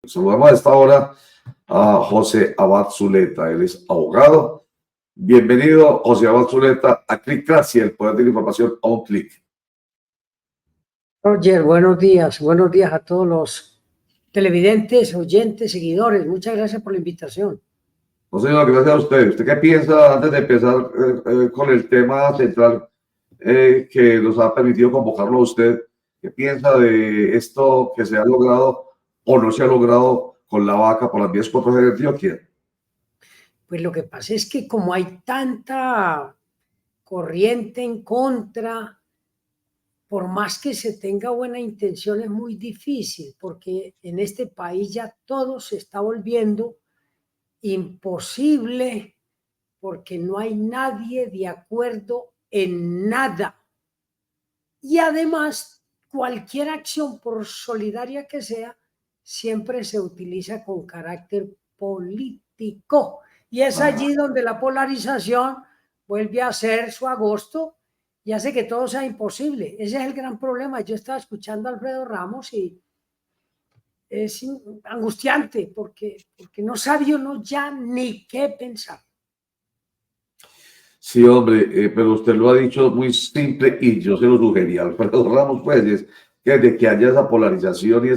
Saludamos a esta hora a José Abad Zuleta, él es abogado. Bienvenido, José Abad Zuleta, a Clickracia, el poder de la información a un clic. Roger, buenos días a todos los televidentes, oyentes, seguidores. Muchas gracias por la invitación. No, señor, gracias a usted. ¿Usted qué piensa, antes de empezar con el tema central que nos ha permitido convocarlo a usted, qué piensa de esto que se ha logrado o no se ha logrado con la vaca por las vías 4G de Antioquia? Pues lo que pasa es que como hay tanta corriente en contra, por más que se tenga buena intención, es muy difícil, porque en este país ya todo se está volviendo imposible, porque no hay nadie de acuerdo en nada. Y además, cualquier acción, por solidaria que sea, siempre se utiliza con carácter político. Y es allí donde la polarización vuelve a ser su agosto y hace que todo sea imposible. Ese es el gran problema. Yo estaba escuchando a Alfredo Ramos y es angustiante porque no sabe uno ya ni qué pensar. Sí, hombre, pero usted lo ha dicho muy simple y yo se lo sugería. Alfredo Ramos, pues, es que de que haya esa polarización y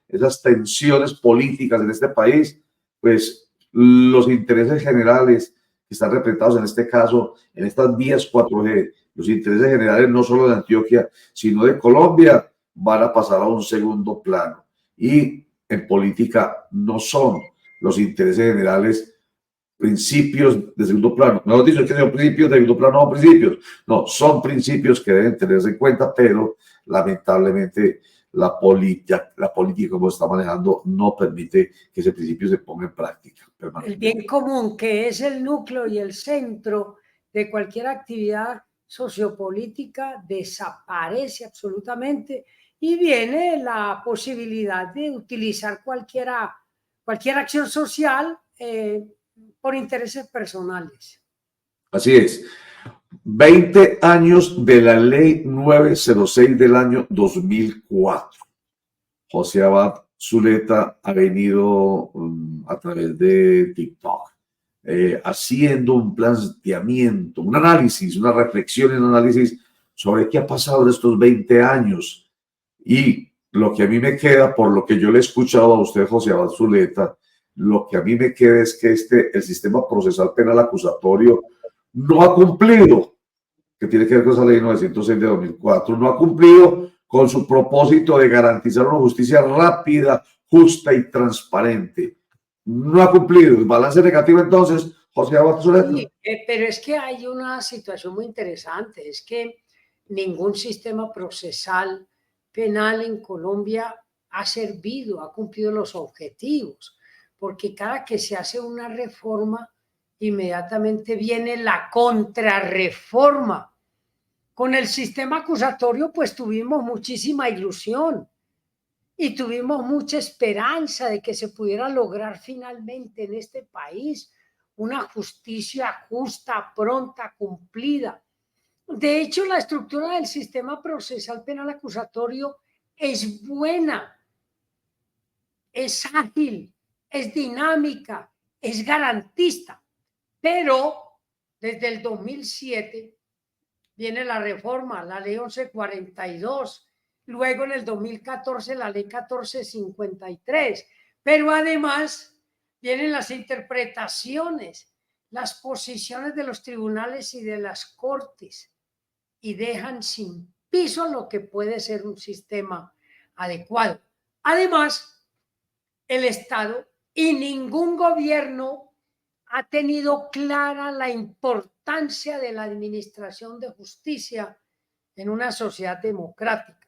esas tensiones políticas en este país, pues los intereses generales que están representados en este caso, en estas vías 4G, los intereses generales no solo de Antioquia, sino de Colombia, van a pasar a un segundo plano. Y en política no son los intereses generales principios de segundo plano. No dicho que son principios de segundo plano o principios. No, son principios que deben tenerse en cuenta, pero lamentablemente la política como se está manejando no permite que ese principio se ponga en práctica. El bien común, que es el núcleo y el centro de cualquier actividad sociopolítica, desaparece absolutamente y viene la posibilidad de utilizar cualquier acción social por intereses personales. Así es. 20 años de la ley 906 del año 2004. José Abad Zuleta ha venido a través de TikTok haciendo un planteamiento, un análisis, una reflexión y un análisis sobre qué ha pasado en estos 20 años. Y lo que a mí me queda, por lo que yo le he escuchado a usted, José Abad Zuleta, lo que a mí me queda es que el sistema procesal penal acusatorio no ha cumplido, que tiene que ver con esa ley 906 de 2004, no ha cumplido con su propósito de garantizar una justicia rápida, justa y transparente. No ha cumplido. El balance negativo, entonces, José Abad Zuleta. Sí, pero es que hay una situación muy interesante, es que ningún sistema procesal penal en Colombia ha servido, ha cumplido los objetivos, porque cada que se hace una reforma, inmediatamente viene la contrarreforma. Con el sistema acusatorio, pues tuvimos muchísima ilusión y tuvimos mucha esperanza de que se pudiera lograr finalmente en este país una justicia justa, pronta, cumplida. De hecho, la estructura del sistema procesal penal acusatorio es buena, es ágil, es dinámica, es garantista, pero desde el 2007 viene la reforma, la ley 1142, luego en el 2014 la ley 1453, pero además vienen las interpretaciones, las posiciones de los tribunales y de las cortes y dejan sin piso lo que puede ser un sistema adecuado. Además, el Estado y ningún gobierno ha tenido clara la importancia de la administración de justicia en una sociedad democrática.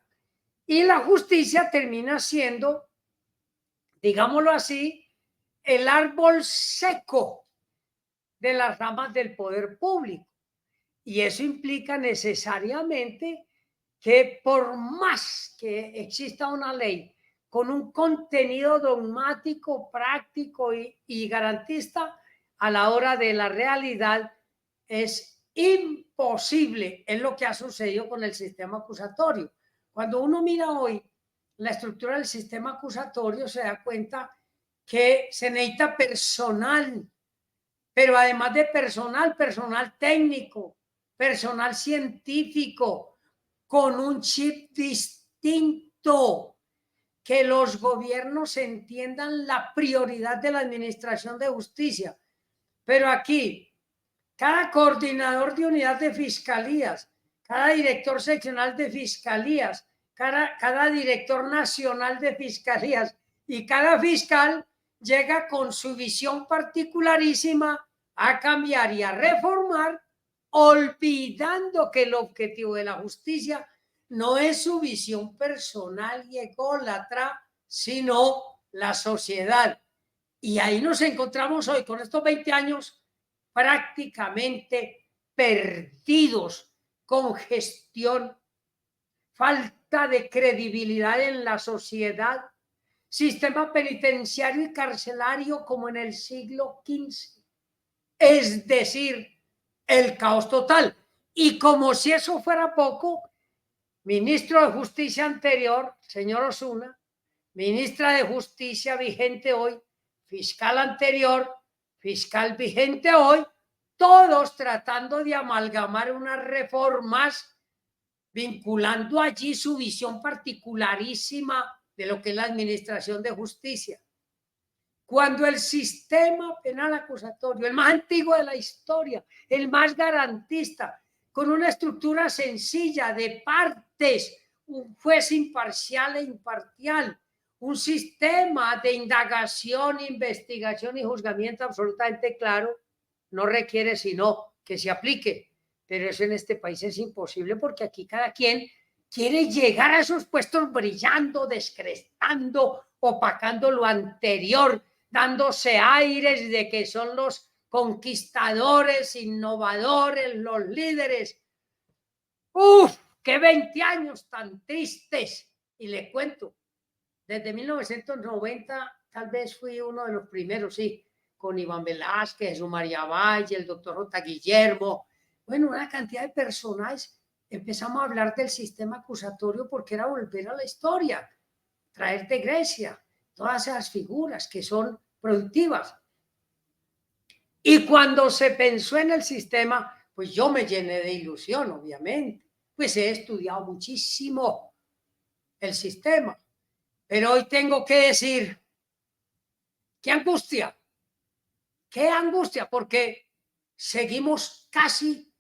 Y la justicia termina siendo, digámoslo así, el árbol seco de las ramas del poder público. Y eso implica necesariamente que por más que exista una ley con un contenido dogmático, práctico y garantista, a la hora de la realidad es imposible. Es lo que ha sucedido con el sistema acusatorio. Cuando uno mira hoy la estructura del sistema acusatorio se da cuenta que se necesita personal, pero además de personal, personal técnico, personal científico, con un chip distinto, que los gobiernos entiendan la prioridad de la administración de justicia. Pero aquí, cada coordinador de unidad de fiscalías, cada director seccional de fiscalías, cada director nacional de fiscalías y cada fiscal llega con su visión particularísima a cambiar y a reformar, olvidando que el objetivo de la justicia no es su visión personal y ególatra, sino la sociedad. Y ahí nos encontramos hoy con estos 20 años prácticamente perdidos, con gestión, falta de credibilidad en la sociedad, sistema penitenciario y carcelario como en el siglo XV. Es decir, el caos total. Y como si eso fuera poco, ministro de Justicia anterior, señor Osuna, ministra de Justicia vigente hoy, fiscal anterior, fiscal vigente hoy, todos tratando de amalgamar unas reformas, vinculando allí su visión particularísima de lo que es la administración de justicia. Cuando el sistema penal acusatorio, el más antiguo de la historia, el más garantista, con una estructura sencilla de partes, un juez imparcial e imparcial, un sistema de indagación, investigación y juzgamiento absolutamente claro, no requiere sino que se aplique. Pero eso en este país es imposible porque aquí cada quien quiere llegar a esos puestos brillando, descrestando, opacando lo anterior, dándose aires de que son los conquistadores, innovadores, los líderes. ¡Uf! ¡Qué 20 años tan tristes! Y le cuento, desde 1990 tal vez fui uno de los primeros, sí, con Iván Velázquez, Jesús María Valle, el doctor J. Guillermo, bueno, una cantidad de personajes. Empezamos a hablar del sistema acusatorio porque era volver a la historia, traer de Grecia todas esas figuras que son productivas. Y cuando se pensó en el sistema, pues yo me llené de ilusión, obviamente, pues he estudiado muchísimo el sistema. Pero hoy tengo que decir, qué angustia, porque seguimos casi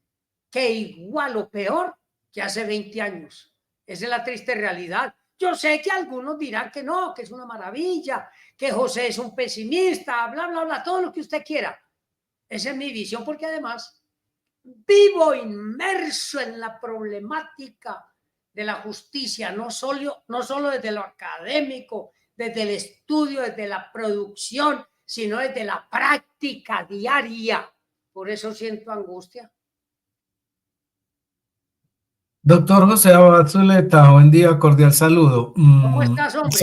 que igual o peor que hace 20 años. Esa es la triste realidad. Yo sé que algunos dirán que no, que es una maravilla, que José es un pesimista, bla, bla, bla, todo lo que usted quiera. Esa es mi visión, porque además vivo inmerso en la problemática de la justicia, no solo desde lo académico, desde el estudio, desde la producción, sino desde la práctica diaria. Por eso siento angustia. Doctor José Abad Zuleta, buen día, cordial saludo. ¿Cómo estás, hombre?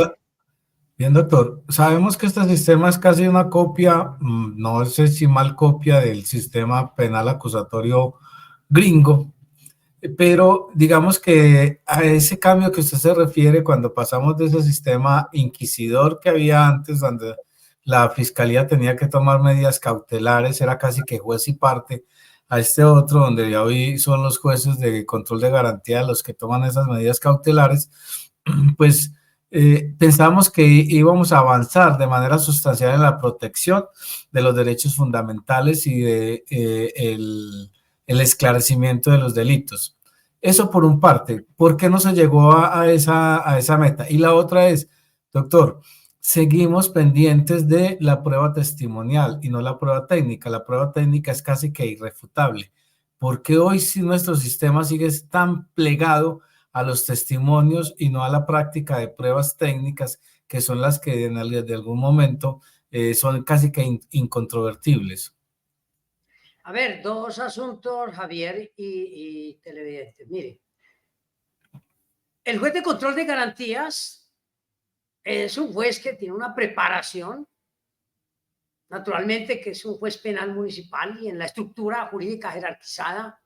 Bien, doctor. Sabemos que este sistema es casi una copia, no sé si mal copia del sistema penal acusatorio gringo, pero digamos que a ese cambio que usted se refiere cuando pasamos de ese sistema inquisidor que había antes, donde la fiscalía tenía que tomar medidas cautelares, era casi que juez y parte, a este otro, donde ya hoy son los jueces de control de garantía los que toman esas medidas cautelares, pues pensamos que íbamos a avanzar de manera sustancial en la protección de los derechos fundamentales y de el esclarecimiento de los delitos. Eso por un parte. ¿Por qué no se llegó a esa meta? Y la otra es, doctor, seguimos pendientes de la prueba testimonial y no la prueba técnica. La prueba técnica es casi que irrefutable. ¿Por qué hoy si nuestro sistema sigue tan plegado a los testimonios y no a la práctica de pruebas técnicas, que son las que de algún momento son casi que incontrovertibles? A ver, dos asuntos, Javier y televidentes. Mire, el juez de control de garantías es un juez que tiene una preparación, naturalmente que es un juez penal municipal y en la estructura jurídica jerarquizada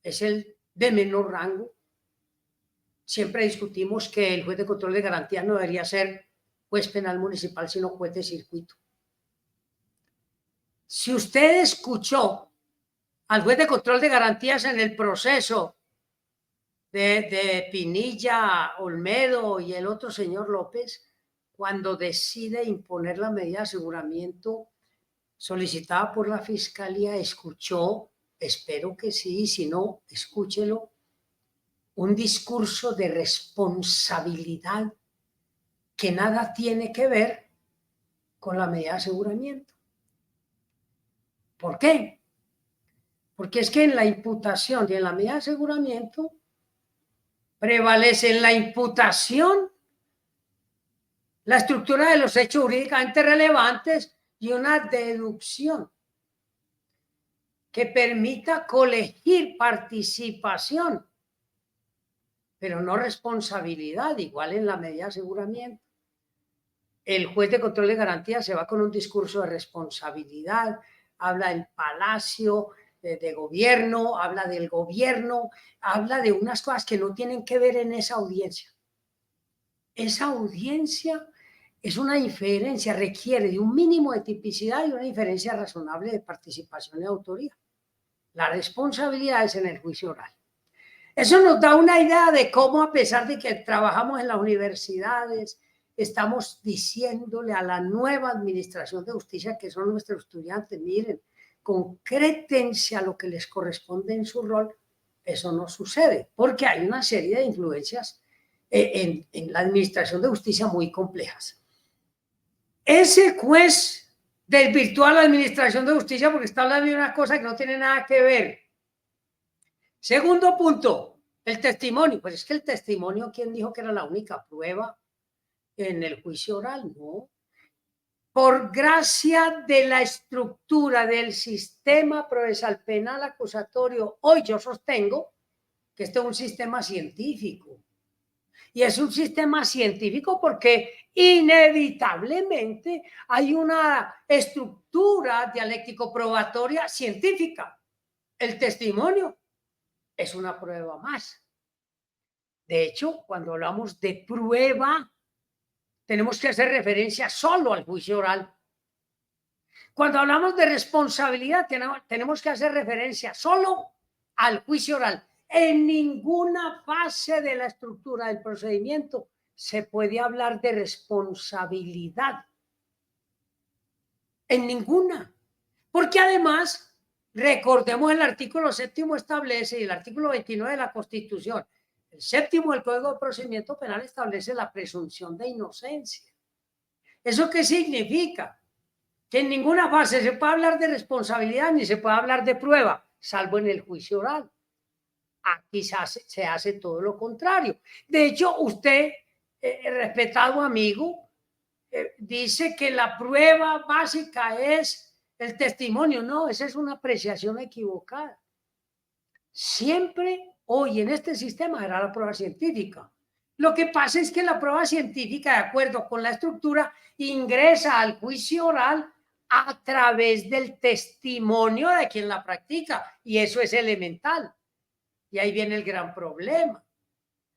es el de menor rango. siempre discutimos que el juez de control de garantías no debería ser juez penal municipal, sino juez de circuito. Si usted escuchó al juez de control de garantías en el proceso de Pinilla, Olmedo y el otro señor López, cuando decide imponer la medida de aseguramiento solicitada por la Fiscalía, escuchó, espero que sí, si no, escúchelo, un discurso de responsabilidad que nada tiene que ver con la medida de aseguramiento. ¿Por qué? Porque es que en la imputación y en la medida de aseguramiento prevalece en la imputación la estructura de los hechos jurídicamente relevantes y una deducción que permita colegir participación, pero no responsabilidad, igual en la medida de aseguramiento. El juez de control de garantía se va con un discurso de responsabilidad, habla del palacio de gobierno, habla del gobierno, habla de unas cosas que no tienen que ver en esa audiencia. Esa audiencia es una inferencia, requiere de un mínimo de tipicidad y una inferencia razonable de participación y autoría. La responsabilidad es en el juicio oral. Eso nos da una idea de cómo, a pesar de que trabajamos en las universidades, estamos diciéndole a la nueva administración de justicia, que son nuestros estudiantes, miren, concrétense a lo que les corresponde en su rol. Eso no sucede, porque hay una serie de influencias en la administración de justicia muy complejas. Ese juez desvirtúa la administración de justicia porque está hablando de una cosa que no tiene nada que ver. Segundo punto, el testimonio. Pues es que el testimonio, ¿quién dijo que era la única prueba en el juicio oral? No. Por gracia de la estructura del sistema procesal penal acusatorio, hoy yo sostengo que este es un sistema científico. Y es un sistema científico porque inevitablemente hay una estructura dialéctico-probatoria científica. El testimonio es una prueba más. De hecho, cuando hablamos de prueba, tenemos que hacer referencia solo al juicio oral. Cuando hablamos de responsabilidad, tenemos que hacer referencia solo al juicio oral. En ninguna fase de la estructura del procedimiento se puede hablar de responsabilidad. En ninguna. Porque además, recordemos el artículo 7º establece y el artículo 29 de la Constitución. El 7º del Código de Procedimiento Penal establece la presunción de inocencia. ¿Eso qué significa? Que en ninguna fase se puede hablar de responsabilidad ni se puede hablar de prueba, salvo en el juicio oral. Aquí se hace todo lo contrario. De hecho, usted, respetado amigo, dice que la prueba básica es el testimonio. No, esa es una apreciación equivocada. Siempre hoy en este sistema era la prueba científica. Lo que pasa es que la prueba científica, de acuerdo con la estructura, ingresa al juicio oral a través del testimonio de quien la practica, y eso es elemental. Y ahí viene el gran problema.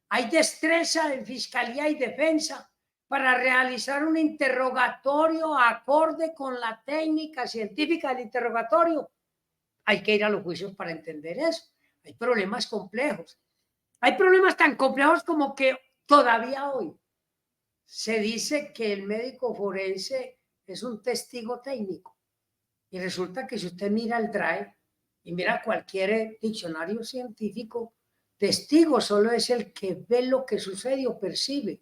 Hay destreza en fiscalía y defensa para realizar un interrogatorio acorde con la técnica científica del interrogatorio. Hay que ir a los juicios para entender eso. Hay problemas complejos. Hay problemas tan complejos como que todavía hoy se dice que el médico forense es un testigo técnico. Y resulta que si usted mira el DRAE y mira cualquier diccionario científico, testigo solo es el que ve lo que sucede o percibe.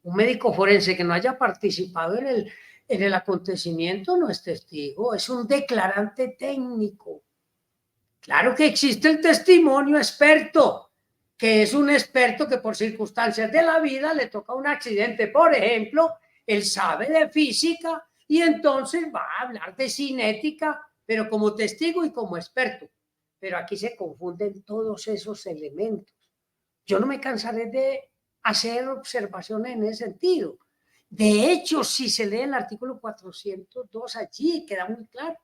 Un médico forense que no haya participado en el acontecimiento no es testigo, es un declarante técnico. Claro que existe el testimonio experto, que es un experto que por circunstancias de la vida le toca un accidente, por ejemplo, él sabe de física y entonces va a hablar de cinética, pero como testigo y como experto. Pero aquí se confunden todos esos elementos. Yo no me cansaré de hacer observaciones en ese sentido. De hecho, si se lee el artículo 402, allí queda muy claro.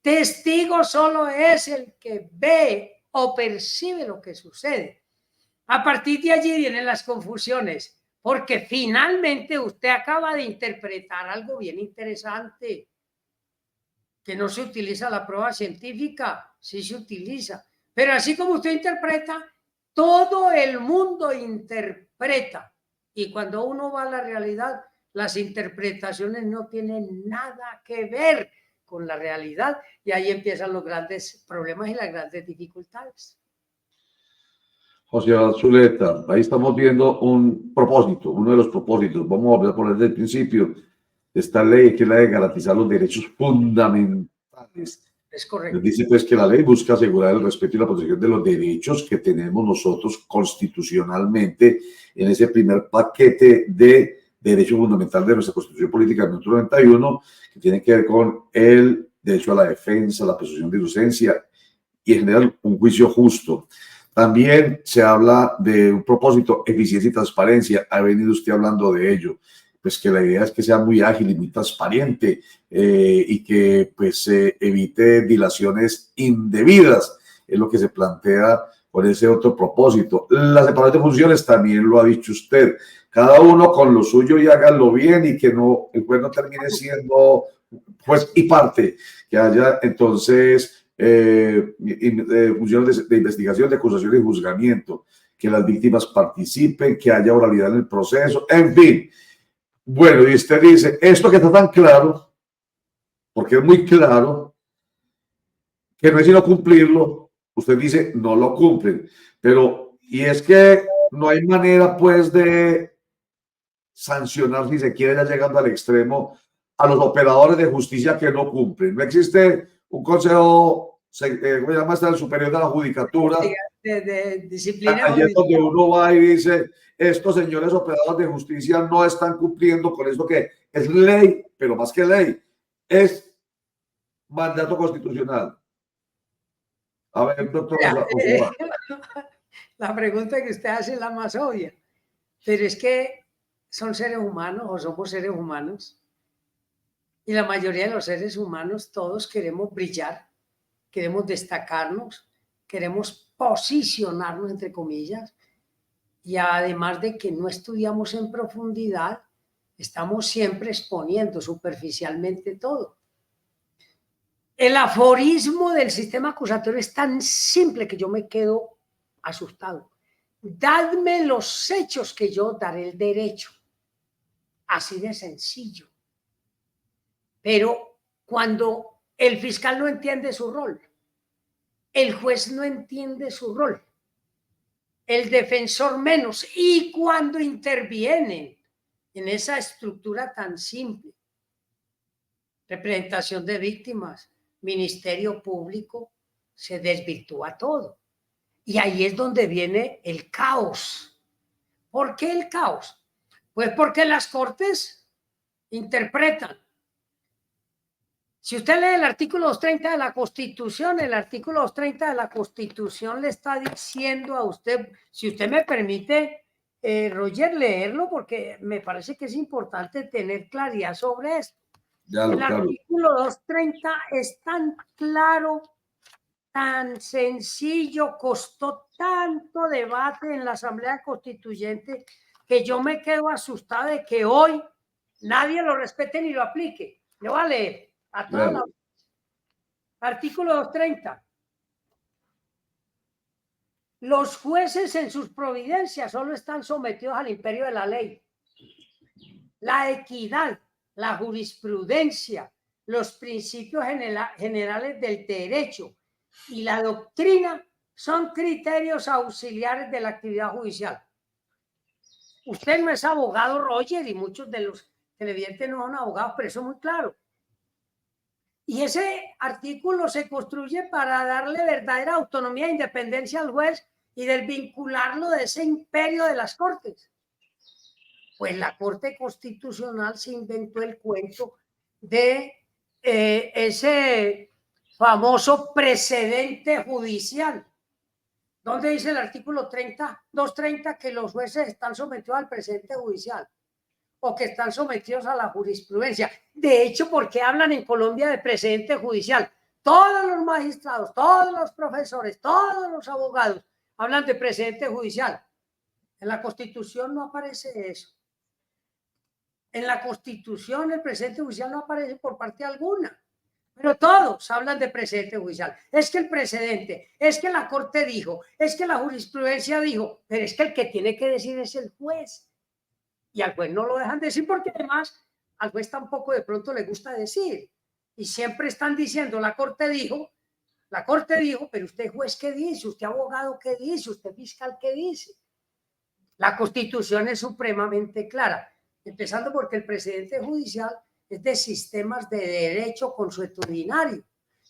Testigo solo es el que ve o percibe lo que sucede. A partir de allí vienen las confusiones, porque finalmente usted acaba de interpretar algo bien interesante, que no se utiliza la prueba científica, sí se utiliza, pero así como usted interpreta, todo el mundo interpreta, y cuando uno va a la realidad, las interpretaciones no tienen nada que ver con la realidad, y ahí empiezan los grandes problemas y las grandes dificultades. José Zuleta, ahí estamos viendo un propósito, uno de los propósitos, vamos a poner desde el principio, esta ley, que es la de garantizar los derechos fundamentales. Es correcto. Dice pues que la ley busca asegurar el respeto y la protección de los derechos que tenemos nosotros constitucionalmente en ese primer paquete de derechos fundamentales de nuestra Constitución Política de 1991, que tiene que ver con el derecho a la defensa, la presunción de inocencia y en general un juicio justo. También se habla de un propósito, eficiencia y transparencia. Ha venido usted hablando de ello. Pues que la idea es que sea muy ágil y muy transparente y que pues evite dilaciones indebidas. Es lo que se plantea con ese otro propósito. La separación de funciones también lo ha dicho usted. Cada uno con lo suyo y háganlo bien y que no, el juez no termine siendo juez y parte. Que haya entonces funciones de investigación, de acusación y juzgamiento. Que las víctimas participen, que haya oralidad en el proceso, en fin. Bueno, y usted dice, esto que está tan claro, porque es muy claro, que no es sino cumplirlo, usted dice, no lo cumplen. Pero, y es que no hay manera, pues, de sancionar, si se quiere, ya llegando al extremo, a los operadores de justicia que no cumplen. No existe un consejo, ¿cómo se llama? Está el superior de la judicatura. De disciplina. Allí es donde uno va y dice, estos señores operadores de justicia no están cumpliendo con esto que es ley, pero más que ley, es mandato constitucional. A ver, doctor. La pregunta que usted hace es la más obvia, pero es que son seres humanos o somos seres humanos y la mayoría de los seres humanos todos queremos brillar, queremos destacarnos, queremos posicionarnos entre comillas, y además de que no estudiamos en profundidad, estamos siempre exponiendo superficialmente todo. El aforismo del sistema acusatorio es tan simple que yo me quedo asustado. Dadme los hechos que yo daré el derecho. Así de sencillo. Pero cuando el fiscal no entiende su rol, el juez no entiende su rol, el defensor menos, y cuando intervienen en esa estructura tan simple, representación de víctimas, ministerio público, se desvirtúa todo. Y ahí es donde viene el caos. ¿Por qué el caos? Pues porque las cortes interpretan. Si usted lee el artículo 230 de la Constitución, el artículo 230 de la Constitución le está diciendo a usted, si usted me permite, Roger, leerlo, porque me parece que es importante tener claridad sobre esto. El artículo 230 es tan claro, tan sencillo, costó tanto debate en la Asamblea Constituyente que yo me quedo asustada de que hoy nadie lo respete ni lo aplique. Le voy a leer a toda la... Artículo 230. Los jueces en sus providencias solo están sometidos al imperio de la ley. La equidad, la jurisprudencia, los principios generales del derecho y la doctrina son criterios auxiliares de la actividad judicial. Usted no es abogado, Roger, y muchos de los televidentes no son abogados, pero eso es muy claro. Y ese artículo se construye para darle verdadera autonomía e independencia al juez y desvincularlo de ese imperio de las cortes. Pues la Corte Constitucional se inventó el cuento de ese famoso precedente judicial. ¿Dónde dice el artículo 230 que los jueces están sometidos al precedente judicial o que están sometidos a la jurisprudencia? De hecho, ¿por qué hablan en Colombia de precedente judicial? Todos los magistrados, todos los profesores, todos los abogados hablan de precedente judicial. En la Constitución no aparece eso. En la Constitución el presidente judicial no aparece por parte alguna. Pero todos hablan de precedente judicial. Es que el precedente, es que la Corte dijo, es que la jurisprudencia dijo, pero es que el que tiene que decir es el juez. Y al juez no lo dejan decir porque además al juez tampoco de pronto le gusta decir. Y siempre están diciendo, la Corte dijo, pero usted juez, ¿qué dice? ¿Usted abogado qué dice? ¿Usted fiscal qué dice? La Constitución es supremamente clara, empezando porque el precedente judicial es de sistemas de derecho consuetudinario.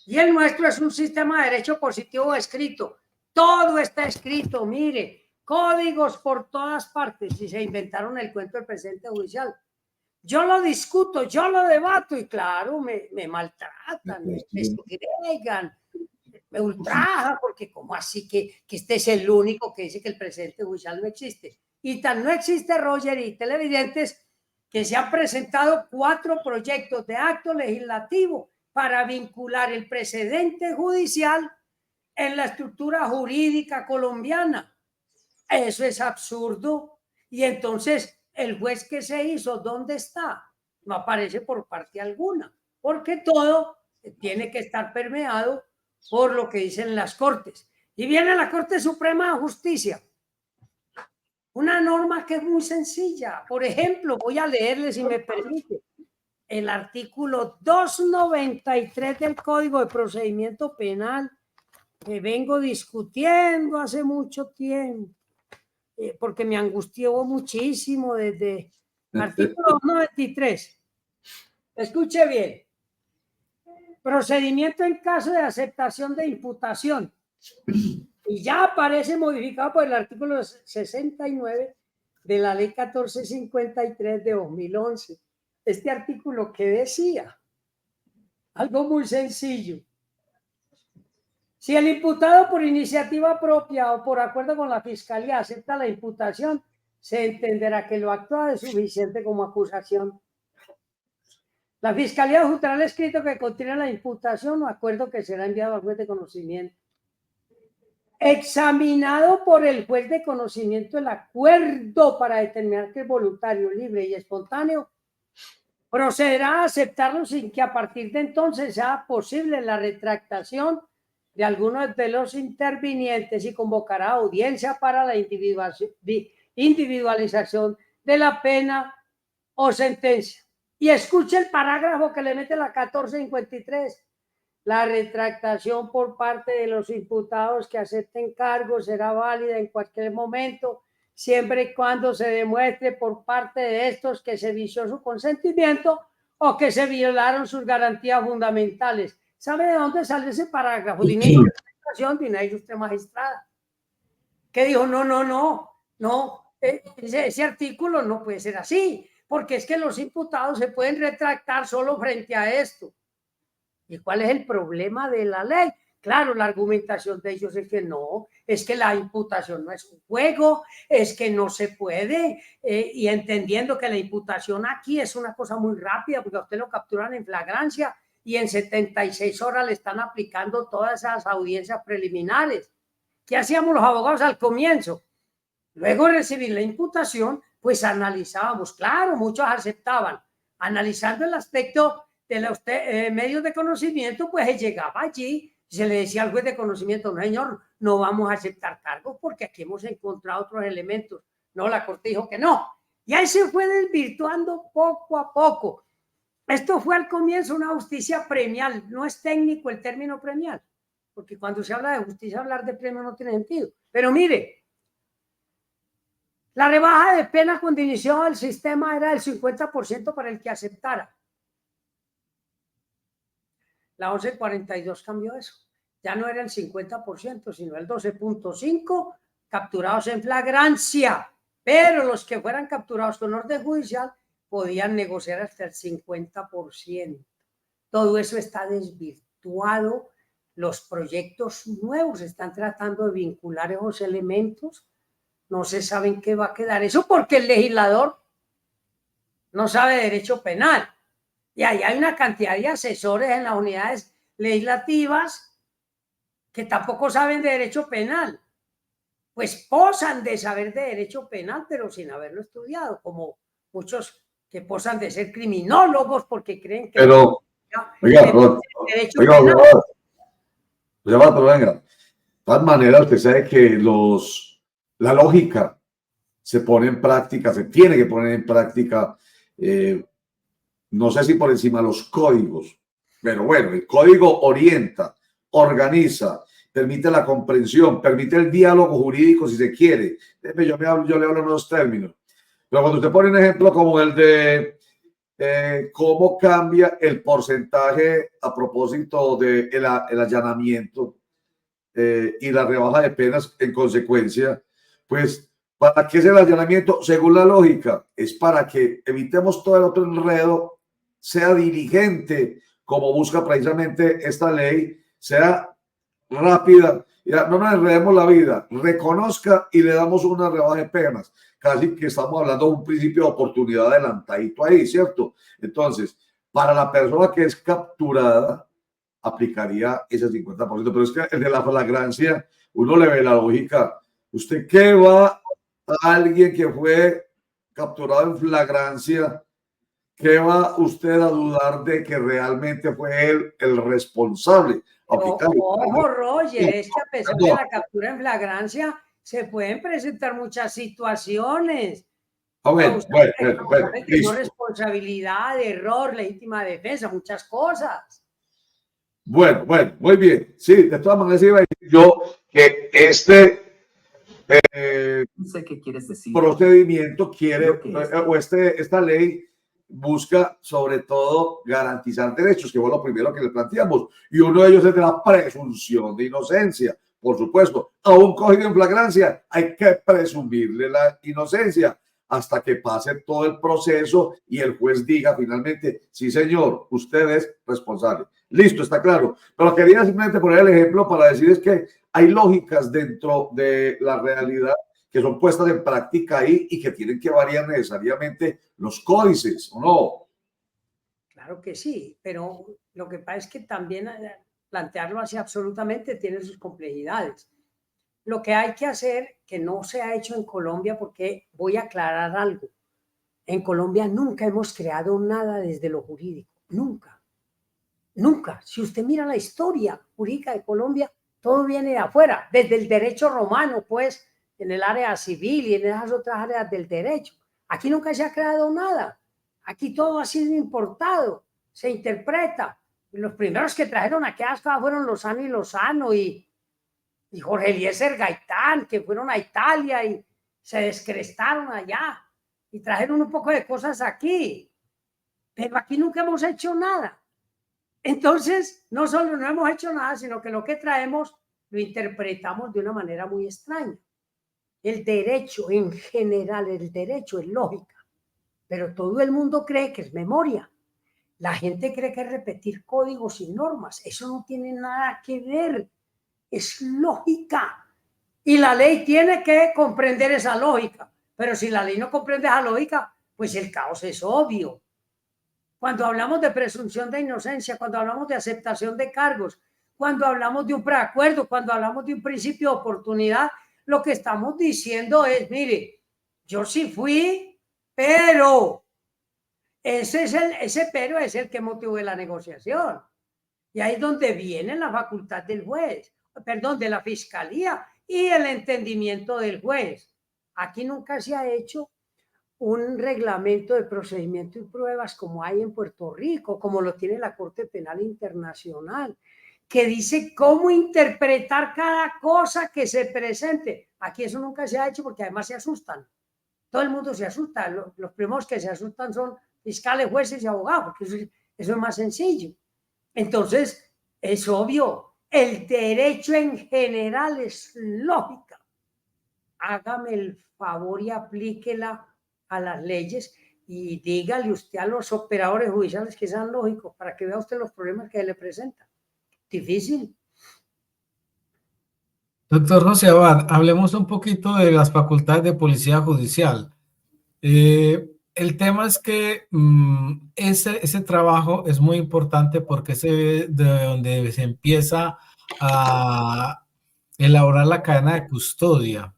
Y el nuestro es un sistema de derecho positivo escrito. Todo está escrito, mire, códigos por todas partes. Y se inventaron el cuento del precedente judicial. Yo lo discuto, yo lo debato y claro, me maltratan, me segregan, me ultrajan, porque como así que este es el único que dice que el precedente judicial no existe. Y tan no existe, Roger y televidentes, que se han presentado 4 proyectos de acto legislativo para vincular el precedente judicial en la estructura jurídica colombiana. Eso es absurdo. Y entonces, el juez que se hizo, ¿dónde está? No aparece por parte alguna, porque todo tiene que estar permeado por lo que dicen las Cortes. Y viene la Corte Suprema de Justicia. Una norma que es muy sencilla. Por ejemplo, voy a leerle, si me permite, el artículo 293 del Código de Procedimiento Penal, que vengo discutiendo hace mucho tiempo, porque me angustió muchísimo desde artículo 293. Escuche bien. Procedimiento en caso de aceptación de imputación. Y ya aparece modificado por el artículo 69 de la ley 1453 de 2011. Este artículo que decía algo muy sencillo. Si el imputado por iniciativa propia o por acuerdo con la fiscalía acepta la imputación, se entenderá que lo actuado es suficiente como acusación. La fiscalía adjuntará el escrito que contiene la imputación o acuerdo que será enviado al juez de conocimiento. Examinado por el juez de conocimiento el acuerdo para determinar que es voluntario, libre y espontáneo, procederá a aceptarlo sin que a partir de entonces sea posible la retractación de algunos de los intervinientes y convocará audiencia para la individualización de la pena o sentencia. Y escuche el parágrafo que le mete la 1453. La retractación por parte de los imputados que acepten cargos será válida en cualquier momento, siempre y cuando se demuestre por parte de estos que se vició su consentimiento o que se violaron sus garantías fundamentales. ¿Sabe de dónde sale ese parágrafo? Dinero usted magistrada. Que dijo, no, ese artículo no puede ser así, porque es que los imputados se pueden retractar solo frente a esto. ¿Y cuál es el problema de la ley? Claro, la argumentación de ellos es que no, es que la imputación no es un juego, es que no se puede, y entendiendo que la imputación aquí es una cosa muy rápida, porque a usted lo capturan en flagrancia y en 76 horas le están aplicando todas esas audiencias preliminares. ¿Qué hacíamos los abogados al comienzo? Luego de recibir la imputación, pues analizábamos, claro, muchos aceptaban, analizando el aspecto de los medios de conocimiento, pues él llegaba allí y se le decía al juez de conocimiento, no señor, no vamos a aceptar cargos porque aquí hemos encontrado otros elementos. No, la Corte dijo que no. Y ahí se fue desvirtuando poco a poco. Esto fue al comienzo una justicia premial, no es técnico el término premial, porque cuando se habla de justicia, hablar de premio no tiene sentido. Pero mire, la rebaja de pena cuando inició el sistema era del 50% para el que aceptara. La 1142 cambió eso. Ya no era el 50%, sino el 12.5% capturados en flagrancia. Pero los que fueran capturados con orden judicial podían negociar hasta el 50%. Todo eso está desvirtuado. Los proyectos nuevos están tratando de vincular esos elementos. No se sabe en qué va a quedar eso porque el legislador no sabe derecho penal. Y ahí hay una cantidad de asesores en las unidades legislativas que tampoco saben de derecho penal. pues posan de saber de derecho penal, pero sin haberlo estudiado, como muchos que posan de ser criminólogos porque creen que... Pero, oiga, derecho oiga, penal. pero venga, de todas maneras, usted sabe que la lógica se pone en práctica, se tiene que poner en práctica, no sé si por encima de los códigos, pero bueno, el código orienta, organiza, permite la comprensión, permite el diálogo jurídico si se quiere. Yo le hablo en los términos. Pero cuando usted pone un ejemplo como el de cómo cambia el porcentaje a propósito del el allanamiento y la rebaja de penas en consecuencia, pues, ¿para qué es el allanamiento? Según la lógica, es para que evitemos todo el otro enredo, sea diligente, como busca precisamente esta ley, sea rápida, ya, no nos enredemos la vida, reconozca y le damos una rebaja de penas. Casi que estamos hablando de un principio de oportunidad adelantadito ahí, ¿cierto? Entonces, para la persona que es capturada, aplicaría ese 50%, pero es que el de la flagrancia, uno le ve la lógica. ¿Usted qué va a alguien que fue capturado en flagrancia? ¿Qué va usted a dudar de que realmente fue él el responsable? Ojo, Roger, es que a pesar de la captura en flagrancia, se pueden presentar muchas situaciones. Bueno, no responsabilidad, error, legítima defensa, muchas cosas. Bueno, muy bien. Sí, de todas maneras iba a decir yo que no sé qué quieres decir. Procedimiento esta ley busca sobre todo garantizar derechos, que fue lo primero que le planteamos, y uno de ellos es de la presunción de inocencia. Por supuesto, a un cogido en flagrancia hay que presumirle la inocencia hasta que pase todo el proceso y el juez diga finalmente, sí señor, usted es responsable. Listo, está claro. Pero quería simplemente poner el ejemplo para decirles que hay lógicas dentro de la realidad que son puestas en práctica ahí y que tienen que variar necesariamente los códices, ¿o no? Claro que sí, pero lo que pasa es que también plantearlo así absolutamente tiene sus complejidades. Lo que hay que hacer, que no se ha hecho en Colombia, porque voy a aclarar algo. En Colombia nunca hemos creado nada desde lo jurídico, nunca. Nunca. Si usted mira la historia jurídica de Colombia, todo viene de afuera, desde el derecho romano, pues, en el área civil y en esas otras áreas del derecho. Aquí nunca se ha creado nada. Aquí todo ha sido importado, se interpreta. Y los primeros que trajeron aquellas cosas fueron Lozano y Lozano y Jorge Eliezer Gaitán, que fueron a Italia y se descrestaron allá y trajeron un poco de cosas aquí. Pero aquí nunca hemos hecho nada. Entonces, no solo no hemos hecho nada, sino que lo que traemos lo interpretamos de una manera muy extraña. El derecho en general, el derecho es lógica, pero todo el mundo cree que es memoria. La gente cree que es repetir códigos y normas. Eso no tiene nada que ver. Es lógica. Y la ley tiene que comprender esa lógica. Pero si la ley no comprende esa lógica, pues el caos es obvio. Cuando hablamos de presunción de inocencia, cuando hablamos de aceptación de cargos, cuando hablamos de un preacuerdo, cuando hablamos de un principio de oportunidad, lo que estamos diciendo es, mire, yo sí fui, pero ese pero es el que motivó la negociación. Y ahí es donde viene la facultad del juez, perdón, de la fiscalía y el entendimiento del juez. Aquí nunca se ha hecho un reglamento de procedimiento y pruebas como hay en Puerto Rico, como lo tiene la Corte Penal Internacional, que dice cómo interpretar cada cosa que se presente. Aquí eso nunca se ha hecho porque además se asustan. Todo el mundo se asusta. Los primeros que se asustan son fiscales, jueces y abogados, porque eso es más sencillo. Entonces, es obvio, el derecho en general es lógica. Hágame el favor y aplíquela a las leyes y dígale usted a los operadores judiciales que sean lógicos para que vea usted los problemas que le presentan. Difícil. Doctor José Abad, hablemos un poquito de las facultades de policía judicial. El tema es que ese trabajo es muy importante porque es de donde se empieza a elaborar la cadena de custodia.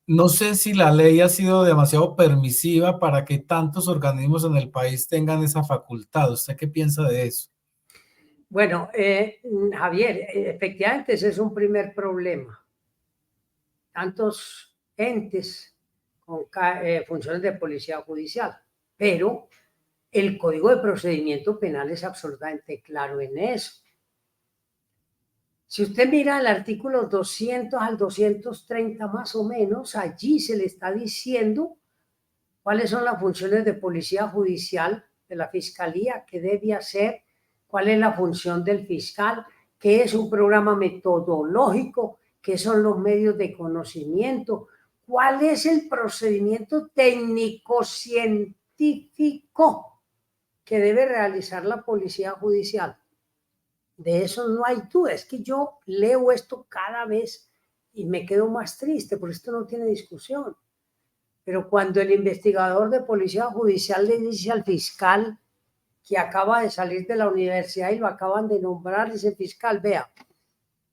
No sé si la ley ha sido demasiado permisiva para que tantos organismos en el país tengan esa facultad. ¿Usted qué piensa de eso? Bueno, Javier, efectivamente ese es un primer problema. Tantos entes con funciones de policía judicial, pero el Código de Procedimiento Penal es absolutamente claro en eso. Si usted mira el artículo 200 al 230 más o menos, allí se le está diciendo cuáles son las funciones de policía judicial, de la fiscalía, qué debe hacer, cuál es la función del fiscal, qué es un programa metodológico, qué son los medios de conocimiento, cuál es el procedimiento técnico-científico que debe realizar la policía judicial. De eso no hay duda. Es que yo leo esto cada vez y me quedo más triste, porque esto no tiene discusión. Pero cuando el investigador de policía judicial le dice al fiscal que acaba de salir de la universidad y lo acaban de nombrar, dice: fiscal, vea,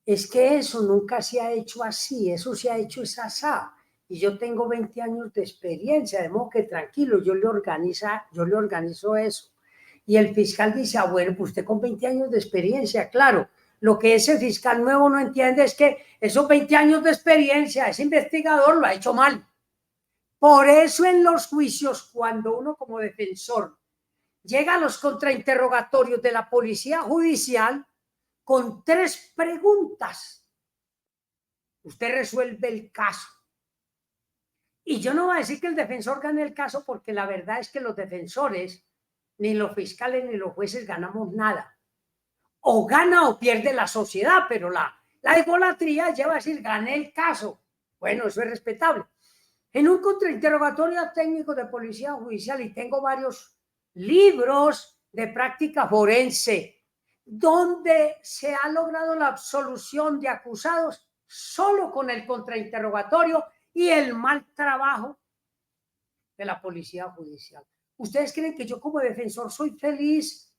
es que eso nunca se ha hecho así, eso se ha hecho es asá. Y yo tengo 20 años de experiencia, de modo que tranquilo, yo le organizo eso. Y el fiscal dice: ah, bueno, pues usted con 20 años de experiencia, claro. Lo que ese fiscal nuevo no entiende es que esos 20 años de experiencia, ese investigador lo ha hecho mal. Por eso en los juicios, cuando uno como defensor llega a los contrainterrogatorios de la policía judicial con 3 preguntas, usted resuelve el caso. Y yo no voy a decir que el defensor gane el caso, porque la verdad es que los defensores, ni los fiscales ni los jueces ganamos nada. O gana o pierde la sociedad, pero la egolatría lleva a decir: gané el caso. Bueno, eso es respetable. En un contrainterrogatorio técnico de policía judicial, y tengo varios libros de práctica forense, donde se ha logrado la absolución de acusados solo con el contrainterrogatorio y el mal trabajo de la policía judicial. ¿Ustedes creen que yo como defensor soy feliz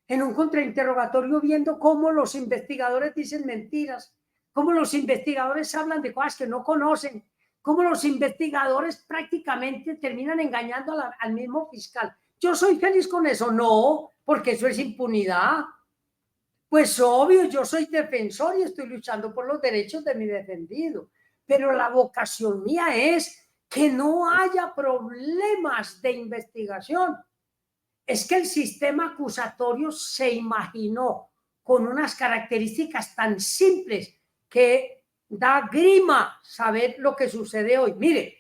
en un contrainterrogatorio viendo cómo los investigadores dicen mentiras, cómo los investigadores hablan de cosas que no conocen, cómo los investigadores prácticamente terminan engañando al mismo fiscal? ¿Yo soy feliz con eso? No, porque eso es impunidad. Pues obvio, yo soy defensor y estoy luchando por los derechos de mi defendido, pero la vocación mía es que no haya problemas de investigación. Es que el sistema acusatorio se imaginó con unas características tan simples que da grima saber lo que sucede hoy. Mire,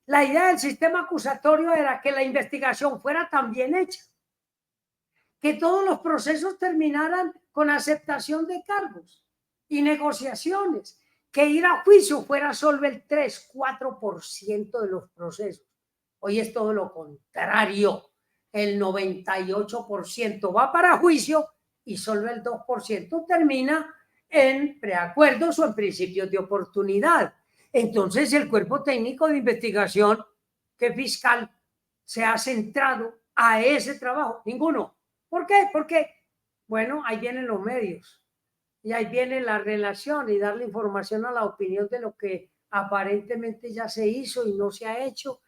la idea del sistema acusatorio era que la investigación fuera tan bien hecha, que todos los procesos terminaran con aceptación de cargos y negociaciones, que ir a juicio fuera solo el 3-4% de los procesos. Hoy es todo lo contrario. El 98% va para juicio y solo el 2% termina en preacuerdos o en principios de oportunidad. Entonces, el cuerpo técnico de investigación, ¿qué fiscal se ha centrado a ese trabajo? Ninguno. ¿Por qué? Porque, bueno, ahí vienen los medios y ahí viene la relación y darle información a la opinión de lo que aparentemente ya se hizo y no se ha hecho.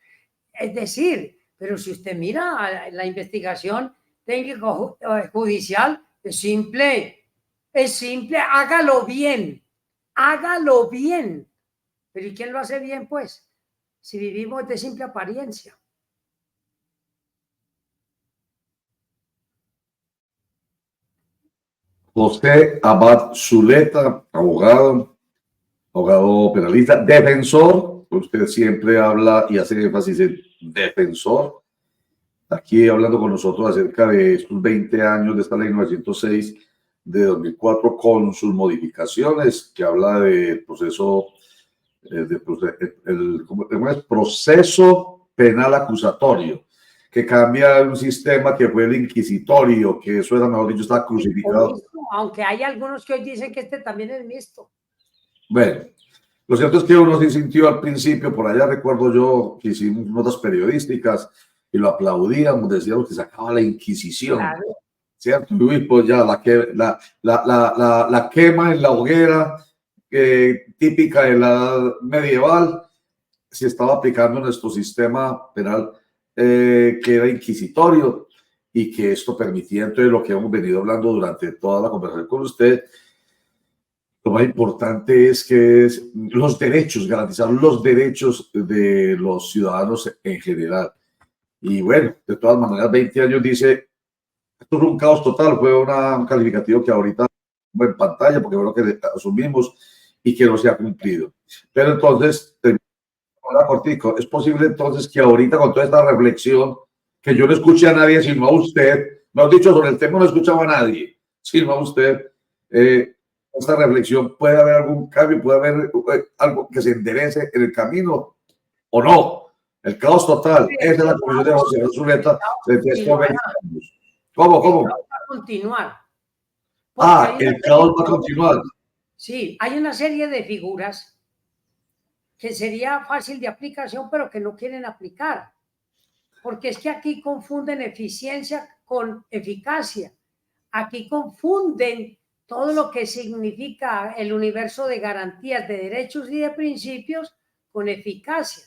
Es decir, pero si usted mira la investigación técnico judicial, es simple, hágalo bien. Pero ¿y quién lo hace bien, pues? Si vivimos de simple apariencia. José Abad Zuleta, abogado penalista, defensor. Usted siempre habla y hace énfasis en defensor. Aquí hablando con nosotros acerca de estos 20 años de esta ley 906 de 2004 con sus modificaciones, que habla del proceso, ¿cómo es? Proceso penal acusatorio, que cambia un sistema que fue el inquisitorio, que eso era, mejor dicho, estaba crucificado. Aunque hay algunos que hoy dicen que este también es mixto. Bueno, lo cierto es que uno se sintió al principio, por allá recuerdo yo que hicimos notas periodísticas y lo aplaudíamos, decíamos que se acaba la Inquisición, claro. ¿Cierto? Y pues ya la quema en la hoguera típica de la edad medieval, se estaba aplicando nuestro sistema penal que era inquisitorio y que esto permitía entonces lo que hemos venido hablando durante toda la conversación con usted. Lo más importante es que es los derechos, garantizar los derechos de los ciudadanos en general. Y bueno, de todas maneras, 20 años dice, esto es un caos total, fue un calificativo que ahorita en pantalla, porque fue lo que asumimos y que no se ha cumplido. Pero entonces, cortico, es posible entonces que ahorita con toda esta reflexión, que yo no escuché a nadie sino a usted, me has dicho sobre el tema, no escuchaba a nadie, sino a usted, esta reflexión, ¿puede haber algún cambio? ¿Puede haber algo que se enderece en el camino o no? El caos total, esa es la conclusión de José Zuleta desde estos 20 años. ¿Cómo? Va a continuar. El caos va a continuar. Sí, hay una serie de figuras que sería fácil de aplicación, pero que no quieren aplicar. Porque es que aquí confunden eficiencia con eficacia. Aquí confunden todo lo que significa el universo de garantías de derechos y de principios con eficacia.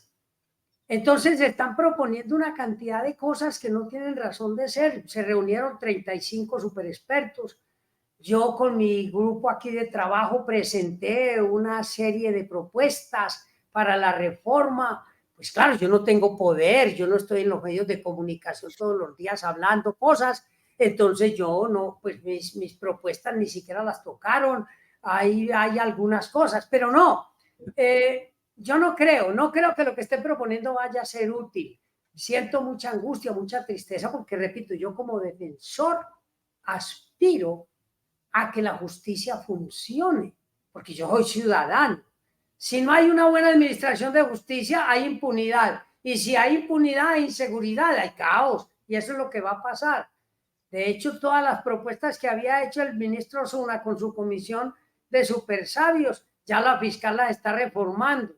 Entonces están proponiendo una cantidad de cosas que no tienen razón de ser. Se reunieron 35 superexpertos. Yo con mi grupo aquí de trabajo presenté una serie de propuestas para la reforma. Pues claro, yo no tengo poder, yo no estoy en los medios de comunicación todos los días hablando cosas, entonces yo no, pues mis propuestas ni siquiera las tocaron. Ahí hay algunas cosas, pero no, yo no creo que lo que esté proponiendo vaya a ser útil. Siento mucha angustia, mucha tristeza, porque repito, yo como defensor aspiro a que la justicia funcione, porque yo soy ciudadano. Si no hay una buena administración de justicia, hay impunidad. Y si hay impunidad, hay inseguridad, hay caos. Y eso es lo que va a pasar. De hecho, todas las propuestas que había hecho el ministro Osuna con su comisión de supersabios, ya la fiscal las está reformando.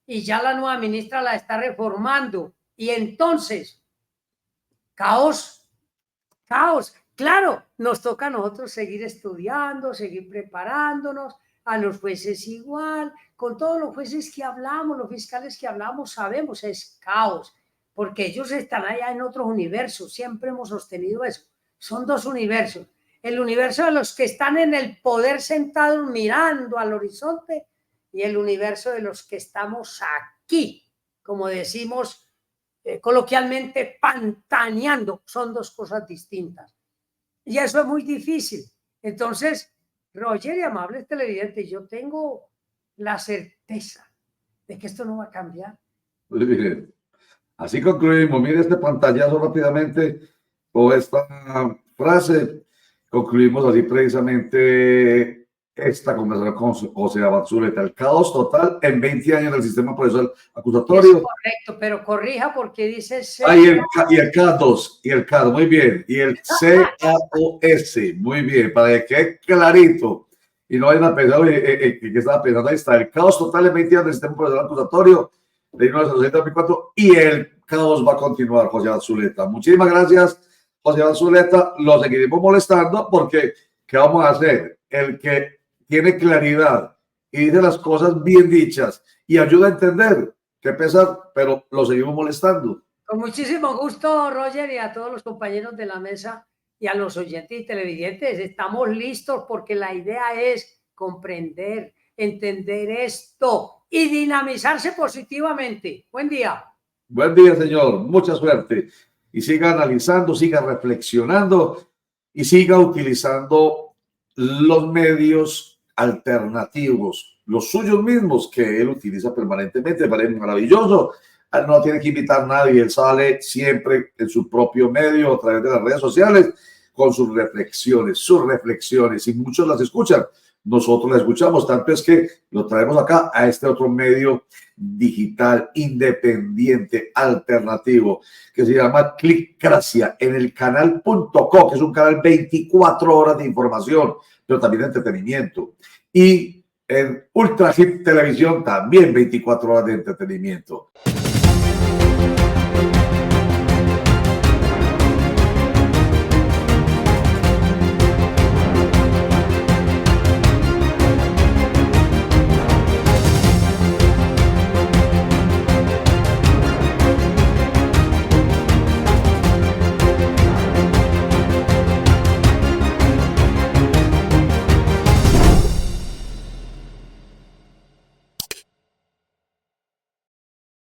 Y ya la nueva ministra la está reformando. Y entonces, caos. Claro, nos toca a nosotros seguir estudiando, seguir preparándonos, a los jueces igual, con todos los jueces que hablamos, los fiscales que hablamos, sabemos es caos, porque ellos están allá en otros universos, siempre hemos sostenido eso. Son dos universos, el universo de los que están en el poder sentados mirando al horizonte y el universo de los que estamos aquí, como decimos coloquialmente, pantaneando. Son dos cosas distintas. Y eso es muy difícil. Entonces, Roger y amables televidentes, yo tengo la certeza de que esto no va a cambiar. Muy bien. Así concluimos. Mire este pantallazo rápidamente o esta frase. Concluimos así precisamente esta conversación con José Abad Zuleta. El caos total en 20 años del sistema procesal acusatorio. Es correcto, pero corrija porque dice... Y el K2, y el K2, muy bien. Y el CAOS, muy bien, para que quede clarito. Y no vayan a pensar, que estaba pensando, ahí está, el caos total en 20 años del sistema procesal acusatorio de 1964 y el caos va a continuar, José Abad Zuleta. Muchísimas gracias, José Abad Zuleta. Lo seguiremos molestando porque, ¿qué vamos a hacer? El que tiene claridad y dice las cosas bien dichas y ayuda a entender qué pesar, pero lo seguimos molestando. Con muchísimo gusto, Roger, y a todos los compañeros de la mesa y a los oyentes y televidentes. Estamos listos porque la idea es comprender, entender esto y dinamizarse positivamente. Buen día. Buen día, señor. Mucha suerte. Y siga analizando, siga reflexionando y siga utilizando los medios alternativos, los suyos mismos, que él utiliza permanentemente. Me parece maravilloso. Él no tiene que invitar a nadie, él sale siempre en su propio medio a través de las redes sociales con sus reflexiones, y muchos las escuchan. Nosotros las escuchamos, tanto es que lo traemos acá a este otro medio digital, independiente, alternativo, que se llama Clickracia, en el canal.co, que es un canal 24 horas de información, pero también de entretenimiento. Y en Ultra Hit Televisión también 24 horas de entretenimiento.